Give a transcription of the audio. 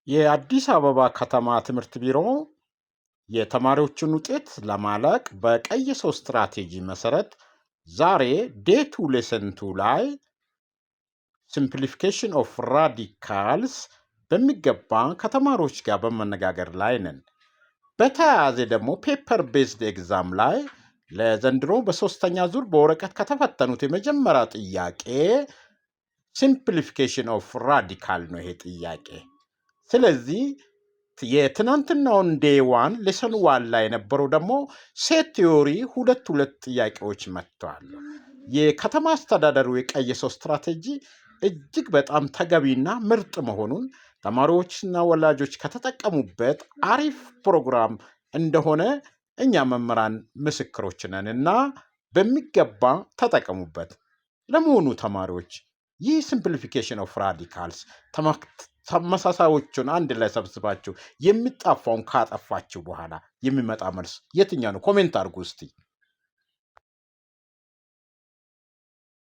የአዲስ አበባ ከተማ ትምህርት ቢሮ የተማሪዎችን ውጤት ለማላቅ በቀየሰው ስትራቴጂ መሰረት ዛሬ ዴቱ ሌሰንቱ ላይ ሲምፕሊፊኬሽን ኦፍ ራዲካልስ በሚገባ ከተማሪዎች ጋር በመነጋገር ላይ ነን። በተያያዘ ደግሞ ፔፐር ቤዝድ ኤግዛም ላይ ለዘንድሮ በሶስተኛ ዙር በወረቀት ከተፈተኑት የመጀመሪያ ጥያቄ ሲምፕሊፊኬሽን ኦፍ ራዲካል ነው ይሄ ጥያቄ። ስለዚህ የትናንትናውን ዴይ ዋን ሌሰን ዋን ላይ የነበረው ደግሞ ሴት ቲዮሪ ሁለት ጥያቄዎች መጥተዋል። የከተማ አስተዳደሩ የቀየሰው ስትራቴጂ እጅግ በጣም ተገቢና ምርጥ መሆኑን ተማሪዎችና ወላጆች ከተጠቀሙበት አሪፍ ፕሮግራም እንደሆነ እኛ መምህራን ምስክሮች ነንና በሚገባ ተጠቀሙበት። ለመሆኑ ተማሪዎች ይህ ሲምፕሊፊኬሽን ኦፍ ራዲካልስ ተመሳሳዮቹን አንድ ላይ ሰብስባችሁ የሚጣፋውን ካጠፋችሁ በኋላ የሚመጣ መልስ የትኛው ነው? ኮሜንት አድርጉ እስቲ።